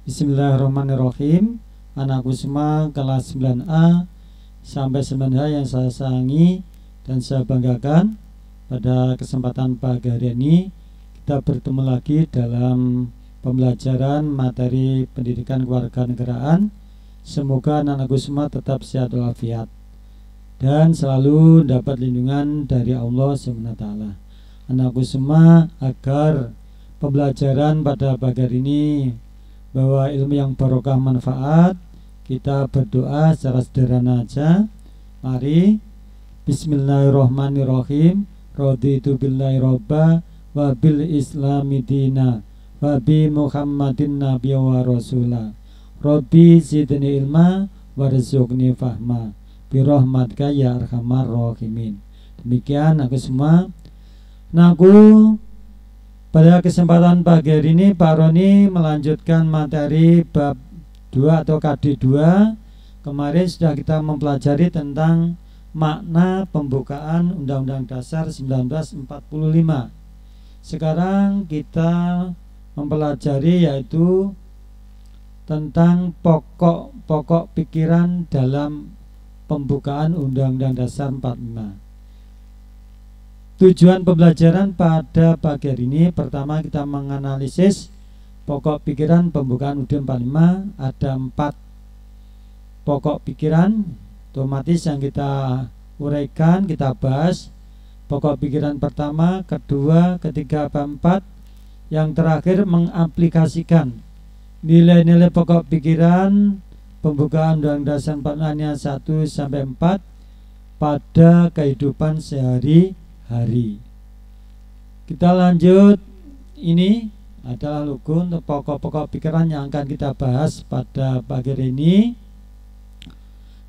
Bismillahirrahmanirrahim. Anakku semua kelas 9A sampai 9H yang saya sayangi dan saya banggakan, pada kesempatan pagi hari ini kita bertemu lagi dalam pembelajaran materi pendidikan kewarganegaraan. Semoga anak-anakku semua tetap sehat walafiat dan selalu dapat lindungan dari Allah SWT. Anakku semua, agar pembelajaran pada pagi hari ini bahwa ilmu yang barokah manfaat, kita berdoa secara sederhana aja. Mari. Bismillahirrahmanirrahim. Raditu billahi robba wa bil islami dina wa bi muhammadin nabiyya wa rasula. Rabbi zidni ilma warzuqni fahma bi rahmatika ya arhamar rahimin. Demikian aku semua. Naku, pada kesempatan pagi hari ini Pak Roni melanjutkan materi bab 2 atau KD 2. Kemarin sudah kita mempelajari tentang makna pembukaan Undang-Undang Dasar 1945. Sekarang kita mempelajari yaitu tentang pokok-pokok pikiran dalam pembukaan Undang-Undang Dasar 45. Tujuan pembelajaran pada pagi hari ini, pertama kita menganalisis pokok pikiran pembukaan UUD 45. Ada 4 pokok pikiran otomatis yang kita uraikan, kita bahas. Pokok pikiran pertama, kedua, ketiga, keempat. Yang terakhir mengaplikasikan nilai-nilai pokok pikiran pembukaan Undang-Undang Dasar 45 1 sampai 4 pada kehidupan sehari-hari. Kita lanjut. Ini adalah logo untuk pokok-pokok pikiran yang akan kita bahas pada pagi hari ini.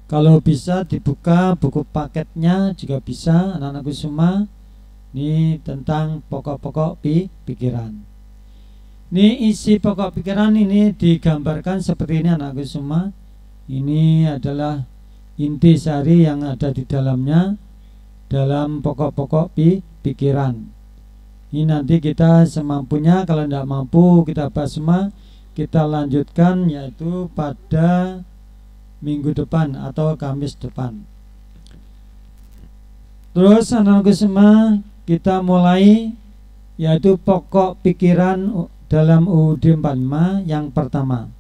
Kalau bisa dibuka buku paketnya juga bisa, anak-anakku semua. Ini tentang pokok-pokok pikiran. Ini isi pokok pikiran ini digambarkan seperti ini, anak-anakku semua. Ini adalah inti sari yang ada di dalamnya dalam pokok-pokok pikiran. Ini nanti kita semampunya, kalau tidak mampu kita bahas semua, kita lanjutkan yaitu pada minggu depan atau Kamis depan. Terus anak-anakku semua, kita mulai yaitu pokok pikiran dalam UUD 45. Yang pertama,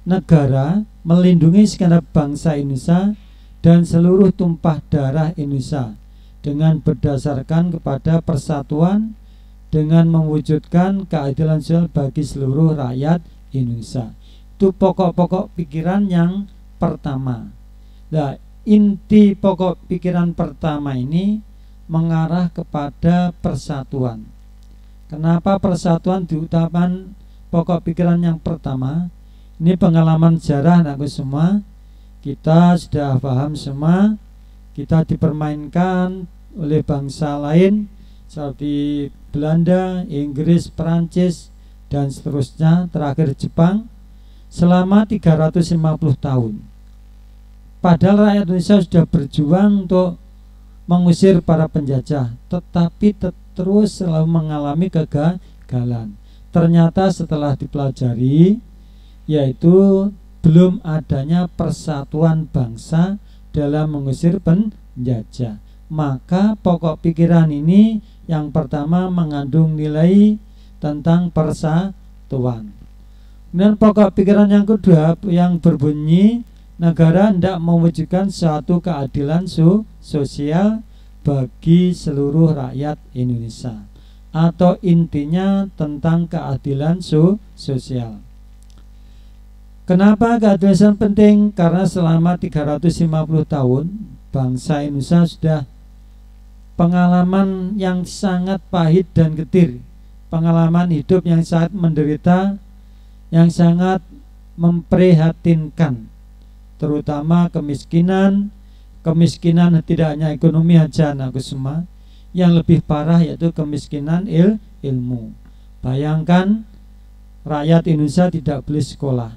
negara melindungi segenap bangsa Indonesia dan seluruh tumpah darah Indonesia dengan berdasarkan kepada persatuan dengan mewujudkan keadilan sosial bagi seluruh rakyat Indonesia. Itu pokok-pokok pikiran yang pertama. Nah, inti pokok pikiran pertama ini mengarah kepada persatuan. Kenapa persatuan diutamakan pokok pikiran yang pertama? Ini pengalaman sejarah anakku semua. Kita sudah paham semua, kita dipermainkan oleh bangsa lain seperti Belanda, Inggris, Perancis, dan seterusnya, terakhir Jepang selama 350 tahun. Padahal rakyat Indonesia sudah berjuang untuk mengusir para penjajah, tetapi terus selalu mengalami kegagalan. Ternyata setelah dipelajari, yaitu belum adanya persatuan bangsa dalam mengusir penjajah. Maka pokok pikiran ini yang pertama mengandung nilai tentang persatuan. Dan pokok pikiran yang kedua yang berbunyi negara hendak mewujudkan suatu keadilan sosial bagi seluruh rakyat Indonesia, atau intinya tentang keadilan sosial. Kenapa keadilan penting? Karena selama 350 tahun bangsa Indonesia sudah pengalaman yang sangat pahit dan getir, pengalaman hidup yang sangat menderita, yang sangat memprihatinkan, terutama kemiskinan tidak hanya ekonomi aja anakku semua, yang lebih parah yaitu kemiskinan ilmu. Bayangkan rakyat Indonesia tidak boleh sekolah.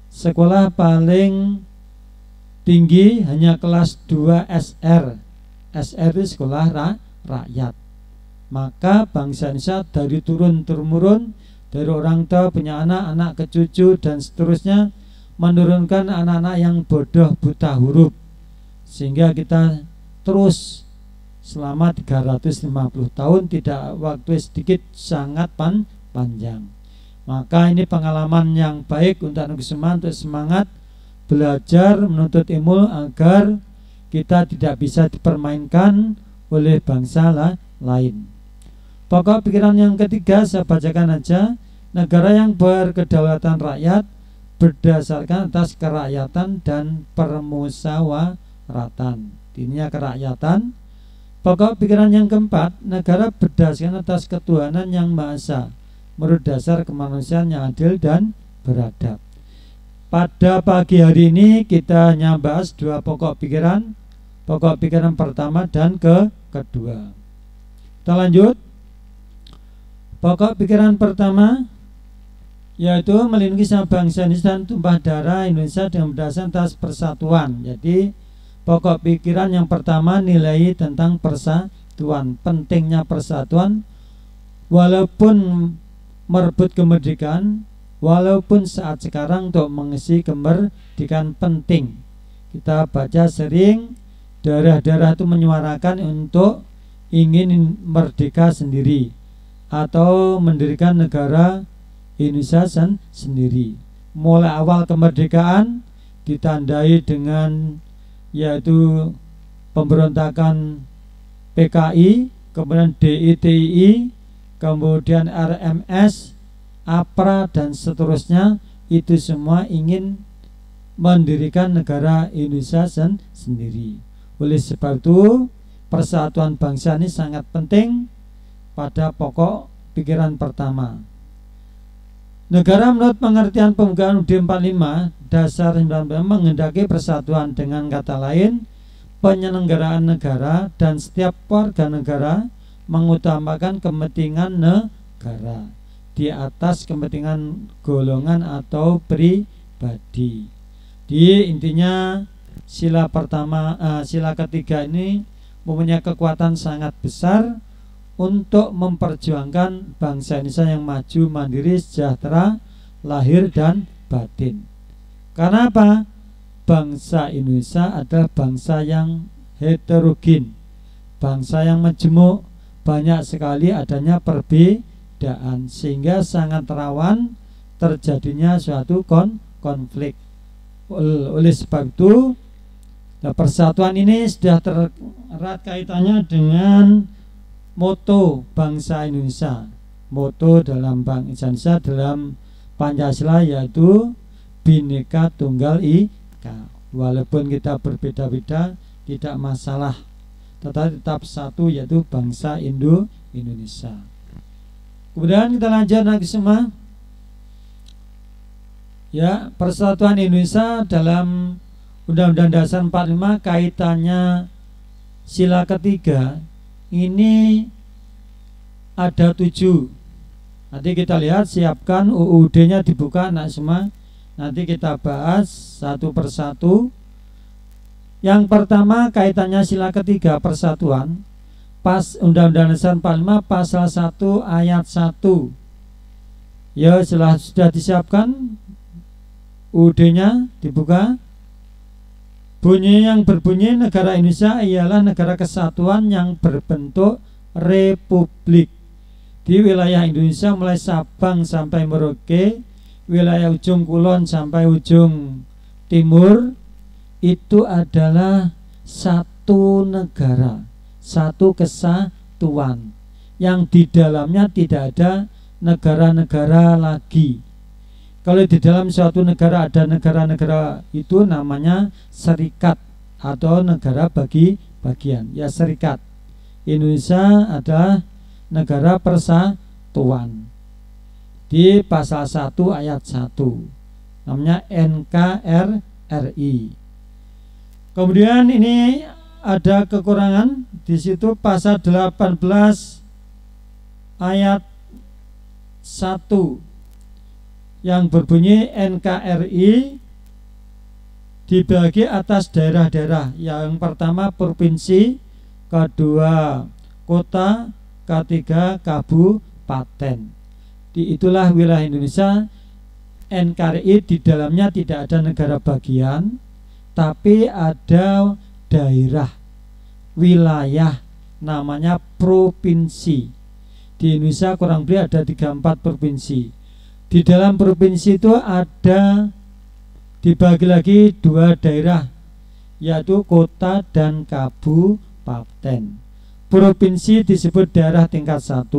Sekolah paling tinggi hanya kelas 2 SR. SR itu sekolah rakyat. Maka bangsa Indonesia dari turun-temurun dari orang tua punya anak, anak ke cucu dan seterusnya, menurunkan anak-anak yang bodoh buta huruf, sehingga kita terus selama 350 tahun, tidak waktu sedikit, sangat panjang. Maka ini pengalaman yang baik untuk anak semua, untuk semangat belajar menuntut ilmu agar kita tidak bisa dipermainkan oleh bangsa lain. Pokok pikiran yang ketiga saya bacakan aja. Negara yang berkedaulatan rakyat berdasarkan atas kerakyatan dan permusyawaratan. Intinya kerakyatan. Pokok pikiran yang keempat, negara berdasarkan atas ketuhanan yang Maha Esa, menurut dasar kemanusiaan yang adil dan beradab. Pada pagi hari ini kita hanya bahas dua pokok pikiran. Pokok pikiran pertama dan kedua. Kita lanjut. Pokok pikiran pertama yaitu melindungi bangsa Indonesia dan tumpah darah Indonesia dengan berdasarkan atas persatuan. Jadi pokok pikiran yang pertama nilai tentang persatuan, pentingnya persatuan, walaupun merebut kemerdekaan, walaupun saat sekarang untuk mengisi kemerdekaan penting. Kita baca sering daerah-daerah itu menyuarakan untuk ingin merdeka sendiri atau mendirikan negara Indonesia sendiri. Mulai awal kemerdekaan ditandai dengan yaitu pemberontakan PKI, kemudian DITI, kemudian RMS, APRA dan seterusnya. Itu semua ingin mendirikan negara Indonesia sendiri. Oleh sebab itu persatuan bangsa ini sangat penting pada pokok pikiran pertama. Negara menurut pengertian pembukaan UUD 45 dasar 1945 menghendaki persatuan, dengan kata lain penyelenggaraan negara dan setiap warga negara mengutamakan kepentingan negara di atas kepentingan golongan atau pribadi. Di intinya sila pertama, sila ketiga ini mempunyai kekuatan sangat besar untuk memperjuangkan bangsa Indonesia yang maju, mandiri, sejahtera, lahir dan batin. Karena apa? Bangsa Indonesia adalah bangsa yang heterogen, bangsa yang majemuk, banyak sekali adanya perbedaan, sehingga sangat rawan terjadinya suatu konflik. Oleh sebab itu, persatuan ini sudah erat kaitannya dengan moto bangsa Indonesia. Moto dalam bangsa Indonesia dalam Pancasila yaitu Bhinneka Tunggal Ika. Walaupun kita berbeda-beda tidak masalah, tetapi tetap satu yaitu bangsa Indonesia. Kemudian kita lanjut lagi semua. Ya, persatuan Indonesia dalam Undang-Undang Dasar 45 kaitannya sila ketiga ini ada 7. Nanti kita lihat, siapkan UUD-nya dibuka anak semua. Nanti kita bahas satu persatu. Yang pertama kaitannya sila ketiga persatuan. Pas Undang-Undang Dasar 45 pasal 1 ayat 1. Ya, sudah disiapkan UUD-nya dibuka. Bunyi yang berbunyi negara Indonesia ialah negara kesatuan yang berbentuk republik. Di wilayah Indonesia mulai Sabang sampai Merauke, wilayah ujung kulon sampai ujung timur, itu adalah satu negara, satu kesatuan yang di dalamnya tidak ada negara-negara lagi. Kalau di dalam suatu negara ada negara-negara, itu namanya serikat atau negara bagi-bagian. Ya, serikat. Indonesia adalah negara persatuan. Di pasal 1 ayat 1 namanya NKRI. Kemudian ini ada kekurangan di situ, pasal 18 ayat 1 yang berbunyi NKRI dibagi atas daerah-daerah. Yang pertama provinsi, kedua kota, ketiga kabupaten. Itulah wilayah Indonesia. NKRI di dalamnya tidak ada negara bagian, tapi ada daerah, wilayah, namanya provinsi. Di Indonesia kurang lebih ada 34 provinsi. Di dalam provinsi itu ada dibagi lagi 2 daerah, yaitu kota dan kabupaten. Provinsi disebut daerah tingkat 1,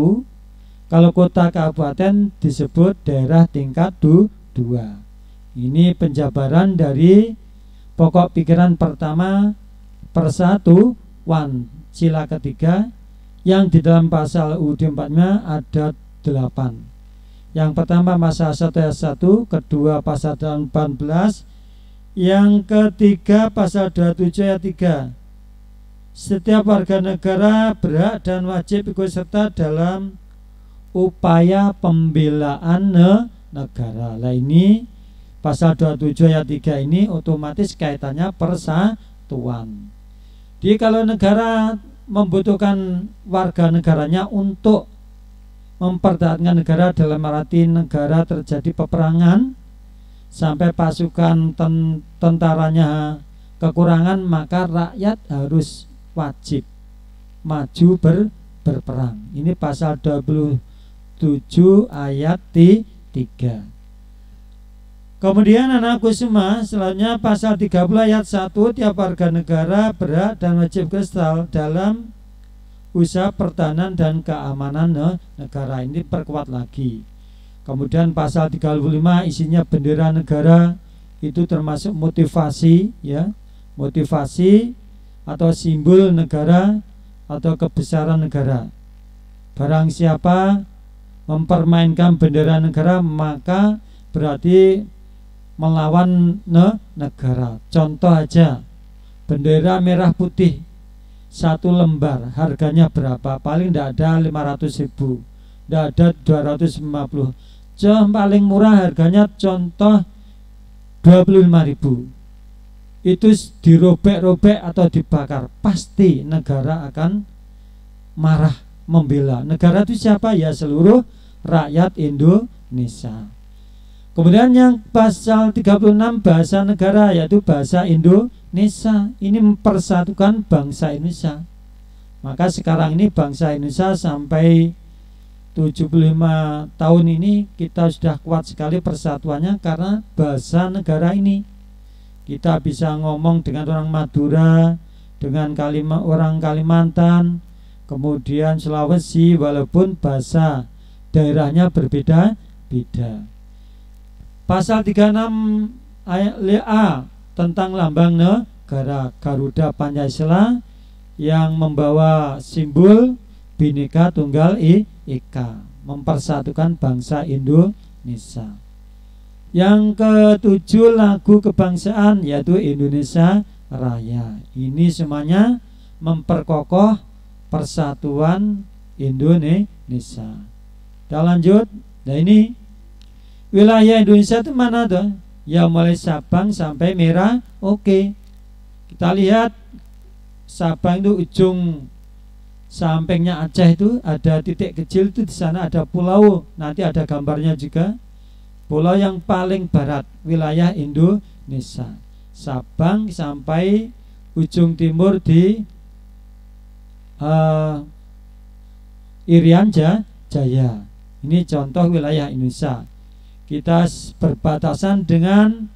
kalau kota kabupaten disebut daerah tingkat 2. Ini penjabaran dari pokok pikiran pertama persatuan sila ketiga, yang di dalam pasal UUD 45 ada 8. Yang pertama pasal 1 ayat 1, kedua pasal 18, yang ketiga pasal 27 ayat 3. Setiap warga negara berhak dan wajib ikut serta dalam upaya pembelaan negara. Lah ini pasal 27 ayat 3 ini otomatis kaitannya persatuan. Jadi kalau negara membutuhkan warga negaranya untuk mempertahankan negara, dalam arti negara terjadi peperangan sampai pasukan tentaranya kekurangan, maka rakyat harus wajib maju berperang. Ini pasal 27 ayat 3. Kemudian anakku semua, selanjutnya pasal 30 ayat 1, tiap warga negara berhak dan wajib kesal dalam usaha pertahanan dan keamanan negara. Ini perkuat lagi. Kemudian pasal 35 isinya bendera negara, itu termasuk motivasi, ya, motivasi atau simbol negara atau kebesaran negara. Barang siapa mempermainkan bendera negara, maka berarti melawan negara. Contoh aja, bendera merah putih 1 lembar harganya berapa? Paling tidak ada 500.000, tidak ada 250. Paling murah harganya contoh 25.000. Itu dirobek-robek atau dibakar, pasti negara akan marah, membela. Negara itu siapa? Ya seluruh rakyat Indonesia. Kemudian yang pasal 36 bahasa negara, yaitu bahasa Indonesia. Ini mempersatukan bangsa Indonesia. Maka sekarang ini bangsa Indonesia sampai 75 tahun ini kita sudah kuat sekali persatuannya karena bahasa negara ini. Kita bisa ngomong dengan orang Madura, dengan orang Kalimantan, kemudian Sulawesi, walaupun bahasa daerahnya berbeda-beda. Pasal 36 ayat A tentang lambang negara, Garuda Pancasila yang membawa simbol Bhinneka Tunggal Ika, mempersatukan bangsa Indonesia. Yang ketujuh lagu kebangsaan, yaitu Indonesia Raya. Ini semuanya memperkokoh persatuan Indonesia. Kita lanjut. Nah ini wilayah Indonesia itu mana tuh? Ya mulai Sabang sampai Merauke. Kita lihat Sabang itu ujung sampingnya Aceh itu ada titik kecil, itu di sana ada pulau. Nanti ada gambarnya juga. Pulau yang paling barat wilayah Indonesia. Sabang sampai ujung timur di Irian Jaya. Ini contoh wilayah Indonesia. Kita berbatasan dengan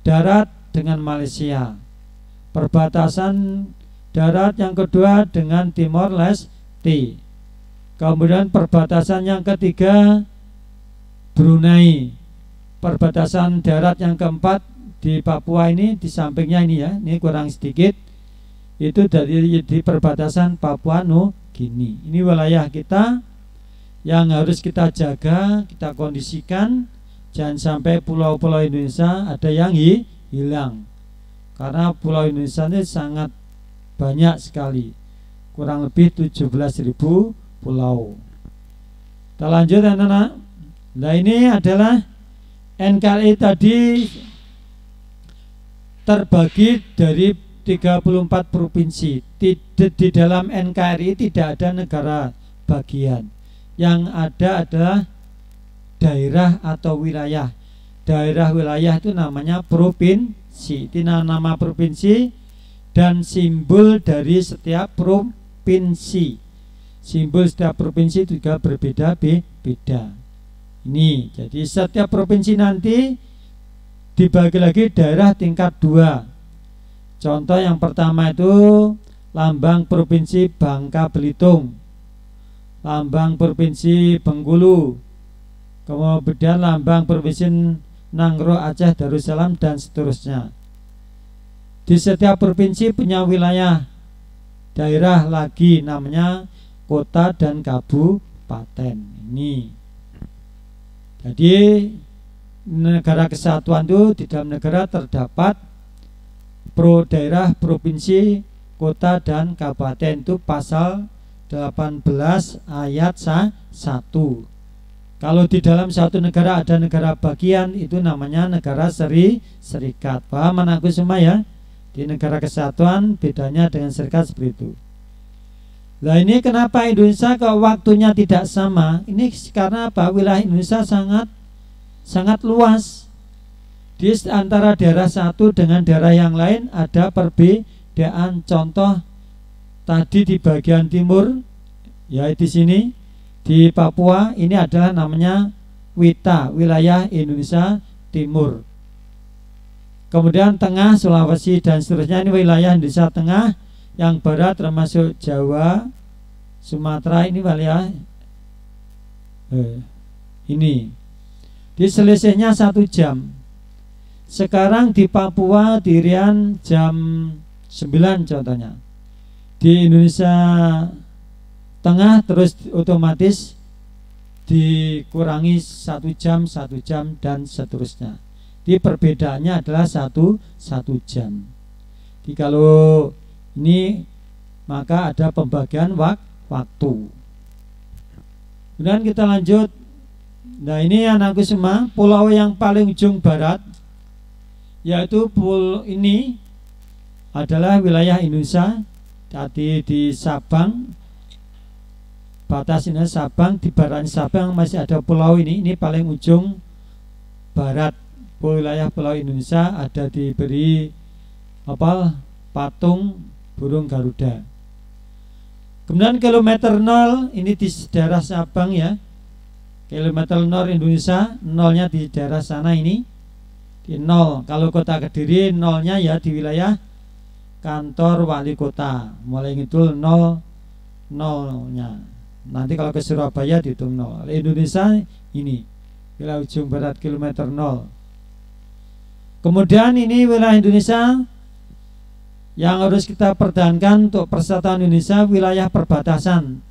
darat dengan Malaysia. Perbatasan darat yang kedua dengan Timor Leste. Kemudian perbatasan yang ketiga Brunei. Perbatasan darat yang keempat di Papua, ini di sampingnya ini ya, ini kurang sedikit. Itu dari di perbatasan Papua Nugini. Ini wilayah kita yang harus kita jaga, kita kondisikan. Jangan sampai pulau-pulau Indonesia ada yang hilang. Karena pulau Indonesia ini sangat banyak sekali. Kurang lebih 17.000 pulau. Kita lanjut anak-anak. Nah ini adalah NKRI tadi terbagi dari 34 provinsi. Di dalam NKRI tidak ada negara bagian. Yang ada adalah daerah atau wilayah. Daerah wilayah itu namanya provinsi. Itu nama provinsi dan simbol dari setiap provinsi. Simbol setiap provinsi juga berbeda-beda. Ini jadi setiap provinsi nanti dibagi lagi daerah tingkat 2. Contoh yang pertama itu lambang provinsi Bangka Belitung, lambang provinsi Bengkulu, kemudian lambang provinsi Nangro, Aceh, Darussalam, dan seterusnya. Di setiap provinsi punya wilayah daerah lagi namanya kota dan kabupaten. Ini jadi negara kesatuan itu di dalam negara terdapat daerah, provinsi, kota, dan kabupaten. Itu pasal 18 ayat 1. Kalau di dalam satu negara ada negara bagian, itu namanya negara serikat. Paham anakku semua ya? Di negara kesatuan bedanya dengan serikat seperti itu. Nah ini kenapa Indonesia kok waktunya tidak sama? Ini karena apa? Wilayah Indonesia sangat luas. Di antara daerah satu dengan daerah yang lain ada perbedaan. Contoh tadi di bagian timur, ya di sini di Papua, ini adalah namanya Wita, wilayah Indonesia Timur. Kemudian tengah, Sulawesi, dan seterusnya, ini wilayah Indonesia Tengah. Yang barat termasuk Jawa, Sumatera, ini wilayah ini. Di selisihnya 1 jam. Sekarang di Papua di Rian jam 9 contohnya. Di Indonesia Tengah terus otomatis dikurangi 1 jam, dan seterusnya. Di perbedaannya adalah 1 jam. Jadi kalau ini maka ada pembagian waktu. Kemudian kita lanjut. Nah ini anakku semua, pulau yang paling ujung barat, yaitu pulau ini adalah wilayah Indonesia. Tadi di Sabang, batas ini Sabang, di barat Sabang masih ada pulau ini paling ujung barat. Wilayah pulau Indonesia ada diberi patung burung Garuda. Kemudian kilometer 0 ini di daerah Sabang ya. Kilometer 0 Indonesia, nolnya di daerah sana ini di 0. Kalau kota Kediri nolnya ya di wilayah kantor wali kota. Mulai ngidul 0 nya. Nanti kalau ke Surabaya dihitung 0. Indonesia ini wilayah ujung barat kilometer 0. Kemudian ini wilayah Indonesia yang harus kita pertahankan untuk persatuan Indonesia, wilayah perbatasan.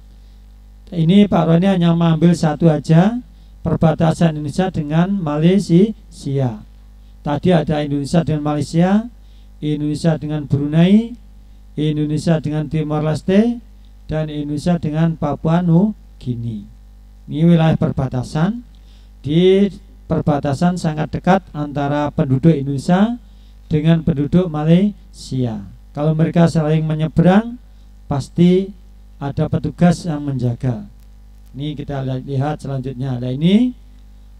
Ini Pak Roni hanya mengambil satu aja, perbatasan Indonesia dengan Malaysia. Tadi ada Indonesia dengan Malaysia, Indonesia dengan Brunei, Indonesia dengan Timor Leste, dan Indonesia dengan Papua Nugini. Ini wilayah perbatasan. Di perbatasan sangat dekat antara penduduk Indonesia dengan penduduk Malaysia. Kalau mereka saling menyeberang, pasti ada petugas yang menjaga. Ini kita lihat selanjutnya. Nah ini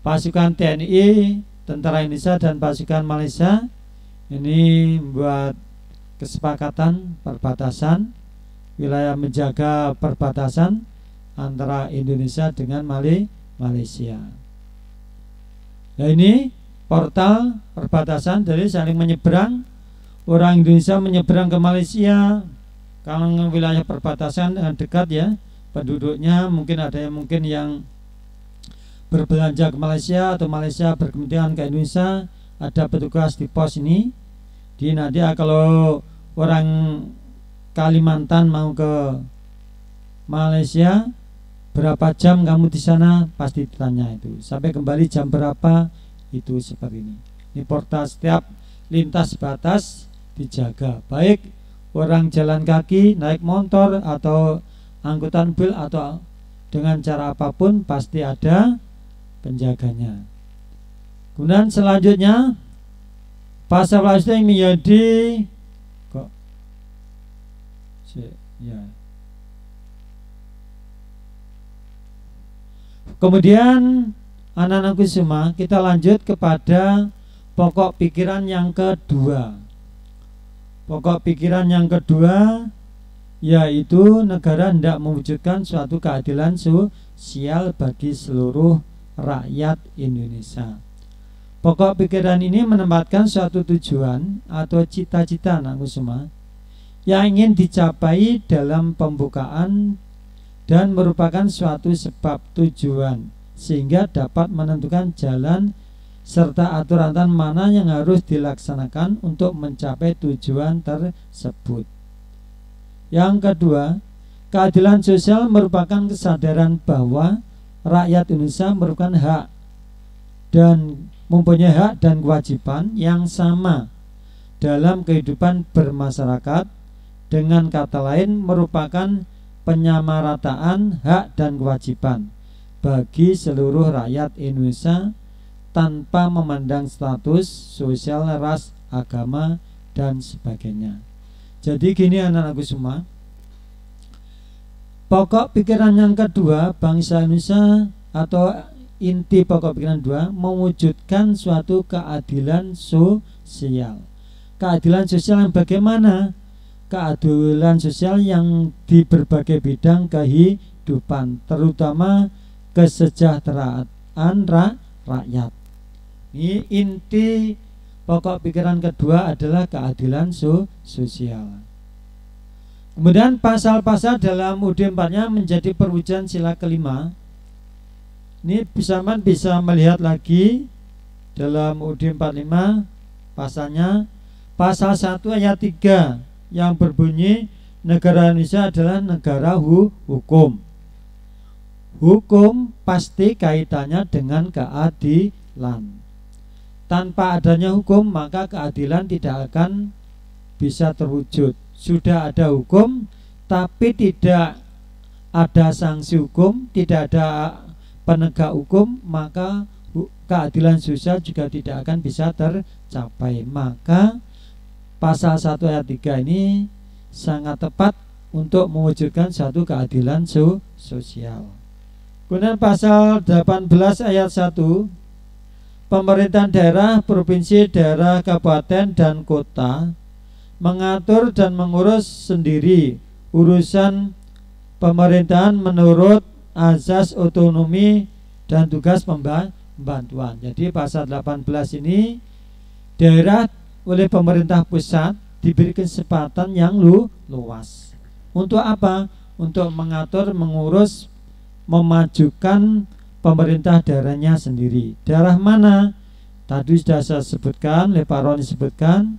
pasukan TNI, tentara Indonesia dan pasukan Malaysia ini membuat kesepakatan perbatasan wilayah, menjaga perbatasan antara Indonesia dengan Malaysia. Nah ini portal perbatasan, dari saling menyeberang. Orang Indonesia menyeberang ke Malaysia karena wilayah perbatasan dengan dekat ya penduduknya. Mungkin ada yang berbelanja ke Malaysia atau Malaysia berkepentingan ke Indonesia. Ada petugas di pos ini. Di nanti kalau orang Kalimantan mau ke Malaysia, berapa jam kamu di sana, pasti ditanya itu. Sampai kembali jam berapa, itu seperti ini. Ini portal setiap lintas batas dijaga. Baik orang jalan kaki, naik motor atau angkutan mobil atau dengan cara apapun pasti ada penjaganya. Kemudian selanjutnya pasal yang menjadi Kemudian anak-anakku semua, kita lanjut kepada pokok pikiran yang kedua. Pokok pikiran yang kedua yaitu negara hendak mewujudkan suatu keadilan sosial bagi seluruh rakyat Indonesia. Pokok pikiran ini menempatkan suatu tujuan atau cita-cita anakku semua yang ingin dicapai dalam pembukaan dan merupakan suatu sebab tujuan sehingga dapat menentukan jalan serta aturan mana yang harus dilaksanakan untuk mencapai tujuan tersebut. Yang kedua, keadilan sosial merupakan kesadaran bahwa rakyat Indonesia merupakan hak dan mempunyai hak dan kewajiban yang sama dalam kehidupan bermasyarakat. Dengan kata lain, merupakan penyamarataan hak dan kewajiban bagi seluruh rakyat Indonesia tanpa memandang status sosial, ras, agama, dan sebagainya. Jadi gini anak-anakku semua, pokok pikiran yang kedua bangsa Indonesia atau inti pokok pikiran dua, mewujudkan suatu keadilan sosial. Keadilan sosial yang bagaimana? Keadilan sosial yang di berbagai bidang kehidupan, terutama kesejahteraan rakyat. Ini inti pokok pikiran kedua adalah keadilan sosial. Kemudian pasal-pasal dalam UUD 45 menjadi perwujudan sila kelima. Ini bisa melihat lagi dalam UUD 45 pasalnya, pasal 1 ayat 3 yang berbunyi negara Indonesia adalah negara hukum. Hukum pasti kaitannya dengan keadilan. Tanpa adanya hukum maka keadilan tidak akan bisa terwujud. Sudah ada hukum tapi tidak ada sanksi hukum, tidak ada penegak hukum, maka keadilan sosial juga tidak akan bisa tercapai. Maka pasal 1 ayat 3 ini sangat tepat untuk mewujudkan satu keadilan sosial. Kemudian pasal 18 ayat 1, pemerintahan daerah, provinsi, daerah, kabupaten, dan kota mengatur dan mengurus sendiri urusan pemerintahan menurut azas otonomi dan tugas pembantuan. Jadi pasal 18 ini daerah oleh pemerintah pusat diberi kesempatan yang luas. Untuk apa? Untuk mengatur, mengurus, memajukan pemerintah daerahnya sendiri. Daerah mana? Tadi sudah saya sebutkan, oleh Pak Roni sebutkan,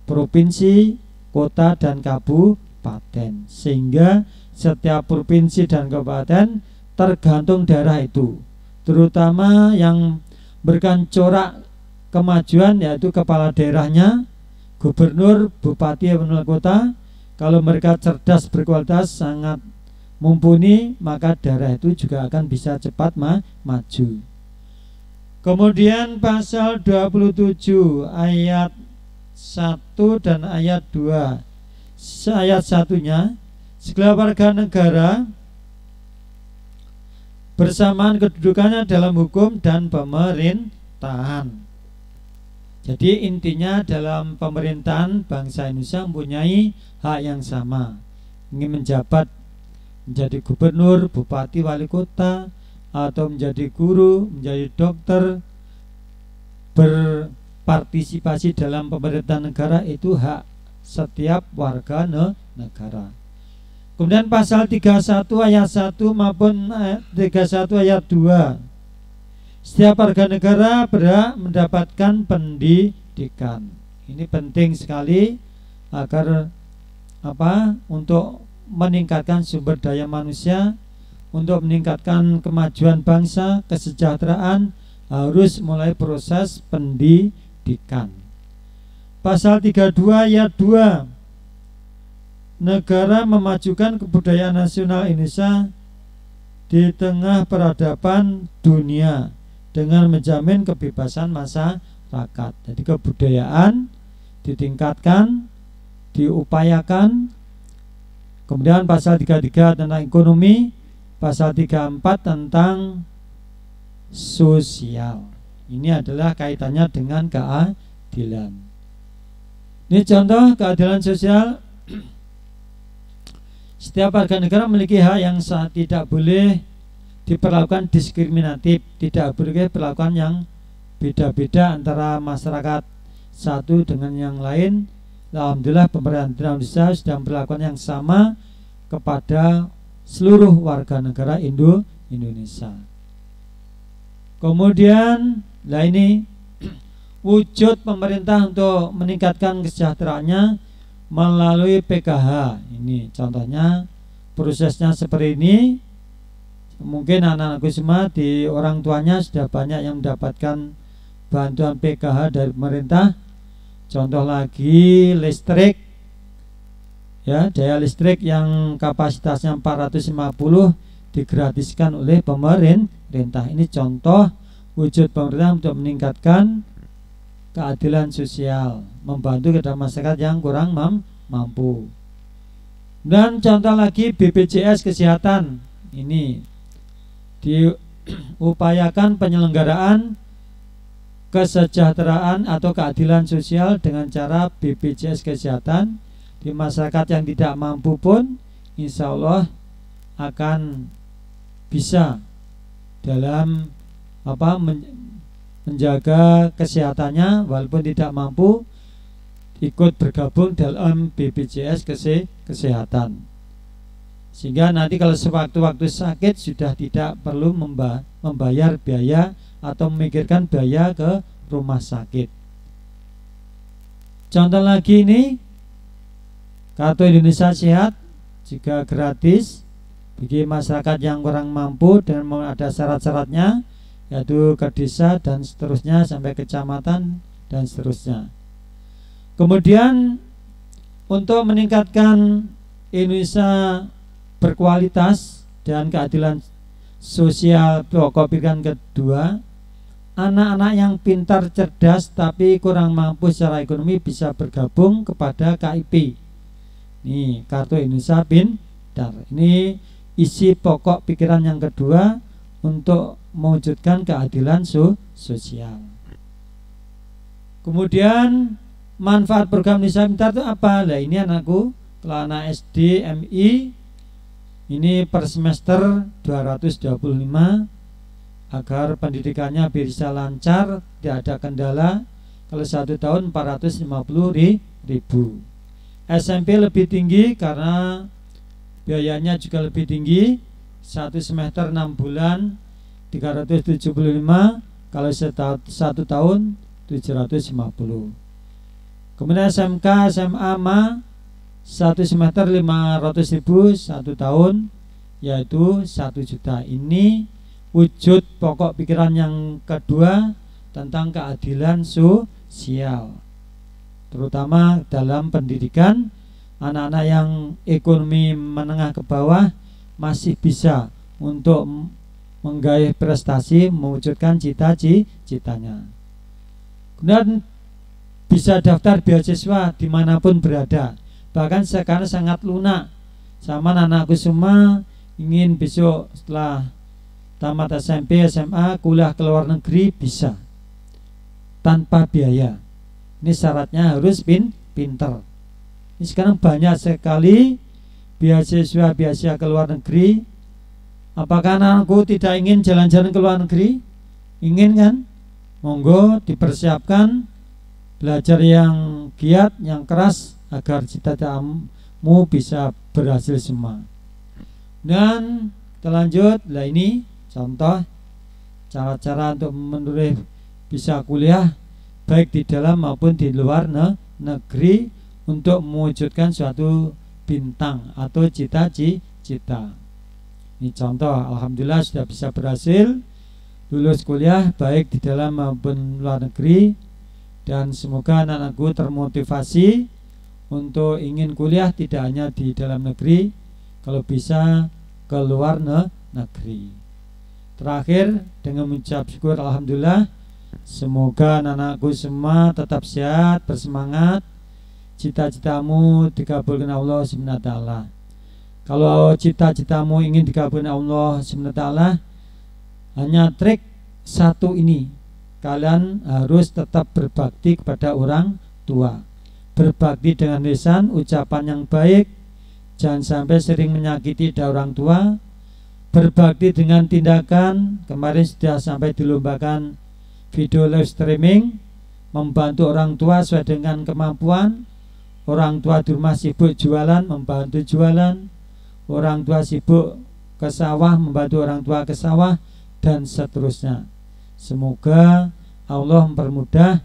provinsi, kota, dan kabupaten. Sehingga setiap provinsi dan kabupaten tergantung daerah itu, terutama yang berikan corak kemajuan yaitu kepala daerahnya, gubernur, bupati, wali kota. Kalau mereka cerdas, berkualitas, sangat mumpuni, maka daerah itu juga akan bisa cepat maju. Kemudian pasal 27 ayat 1 dan ayat 2. Ayat 1-nya, segala warga negara bersamaan kedudukannya dalam hukum dan pemerintahan. Jadi intinya dalam pemerintahan bangsa Indonesia mempunyai hak yang sama. Ingin menjabat menjadi gubernur, bupati, wali kota, atau menjadi guru, menjadi dokter, berpartisipasi dalam pemerintahan negara, itu hak setiap warga negara. Kemudian pasal 31 ayat 1 maupun 31 ayat 2, setiap warga negara berhak mendapatkan pendidikan. Ini penting sekali agar untuk meningkatkan sumber daya manusia, untuk meningkatkan kemajuan bangsa, kesejahteraan, harus mulai proses pendidikan. Pasal 32 ayat 2, negara memajukan kebudayaan nasional Indonesia di tengah peradaban dunia dengan menjamin kebebasan masyarakat. Jadi kebudayaan ditingkatkan, diupayakan. Kemudian pasal 33 tentang ekonomi, pasal 34 tentang sosial. Ini adalah kaitannya dengan keadilan. Ini contoh keadilan sosial. Setiap warga negara memiliki hak yang tidak boleh diperlakukan diskriminatif, tidak boleh diperlakukan yang beda-beda antara masyarakat satu dengan yang lain. Alhamdulillah pemerintah Indonesia sudah memperlakukan yang sama kepada seluruh warga negara Indonesia. Kemudian, lah ini wujud pemerintah untuk meningkatkan kesejahteraannya melalui PKH. Ini contohnya prosesnya seperti ini. Mungkin anak-anakku semua di orang tuanya sudah banyak yang mendapatkan bantuan PKH dari pemerintah. Contoh lagi listrik, ya, daya listrik yang kapasitasnya 450 digratiskan oleh pemerintah. Ini contoh wujud pemerintah untuk meningkatkan keadilan sosial, membantu kepada masyarakat yang kurang mampu. Dan contoh lagi BPJS Kesehatan. Ini diupayakan penyelenggaraan kesejahteraan atau keadilan sosial dengan cara BPJS Kesehatan di masyarakat yang tidak mampu pun insya Allah akan bisa dalam menjaga kesehatannya walaupun tidak mampu ikut bergabung dalam BPJS Kesehatan, sehingga nanti kalau sewaktu-waktu sakit sudah tidak perlu membayar biaya atau memikirkan biaya ke rumah sakit. Contoh lagi ini Kartu Indonesia Sehat juga gratis bagi masyarakat yang kurang mampu dan ada syarat-syaratnya, yaitu ke desa dan seterusnya sampai kecamatan dan seterusnya. Kemudian untuk meningkatkan Indonesia berkualitas dan keadilan sosial pokok pikiran kedua, anak-anak yang pintar cerdas tapi kurang mampu secara ekonomi bisa bergabung kepada KIP. Nih, Kartu Indonesia Pintar. Ini isi pokok pikiran yang kedua untuk mewujudkan keadilan sosial. Kemudian manfaat program Indonesia Pintar itu apa? Lah ini anakku, kalau anak SD, MI ini per semester 225 agar pendidikannya bisa lancar, tidak ada kendala. Kalau 1 tahun 450.000. SMP lebih tinggi karena biayanya juga lebih tinggi. 1 semester 6 bulan 375, kalau 1 tahun 750. Kemudian SMK, SMA 1 semester 500.000, 1 tahun yaitu 1 juta. Ini wujud pokok pikiran yang kedua tentang keadilan sosial, terutama dalam pendidikan. Anak-anak yang ekonomi menengah ke bawah masih bisa untuk menggaih prestasi, mewujudkan cita-citanya. Kemudian bisa daftar beasiswa dimanapun berada. Bahkan sekarang sangat lunak. Sama anakku semua ingin besok setelah tamat SMP, SMA, kuliah ke luar negeri bisa tanpa biaya. Ini syaratnya harus pinter. Ini sekarang banyak sekali beasiswa ke luar negeri. Apakah anakku tidak ingin jalan-jalan ke luar negeri? Ingin kan? Monggo dipersiapkan, belajar yang giat, yang keras agar cita-citamu bisa berhasil semua. Dan kita lanjut. Nah ini contoh cara-cara untuk menulis bisa kuliah baik di dalam maupun di luar negeri untuk mewujudkan suatu bintang atau cita-cita. Ini contoh, alhamdulillah sudah bisa berhasil lulus kuliah baik di dalam maupun luar negeri. Dan semoga anak-anakku termotivasi untuk ingin kuliah tidak hanya di dalam negeri, kalau bisa ke luar negeri. Terakhir dengan mengucap syukur alhamdulillah, semoga anak-anakku semua tetap sehat, bersemangat, cita-citamu dikabulkan Allah SWT. Kalau cita-citamu ingin dikabulkan Allah SWT, hanya trik satu ini, kalian harus tetap berbakti kepada orang tua. Berbakti dengan lisan, ucapan yang baik, jangan sampai sering menyakiti orang tua. Berbakti dengan tindakan, kemarin sudah sampai dilombakan video live streaming, membantu orang tua sesuai dengan kemampuan. Orang tua di rumah sibuk jualan, membantu jualan. Orang tua sibuk ke sawah, membantu orang tua ke sawah, dan seterusnya. Semoga Allah mempermudah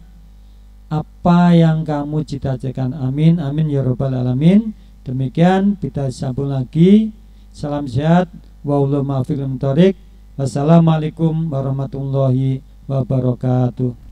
apa yang kamu cita-citakan. Amin, amin ya rabbal alamin. Demikian, kita sambung lagi. Salam sehat, wallahu muwaffiq. Wassalamualaikum warahmatullahi wabarakatuh.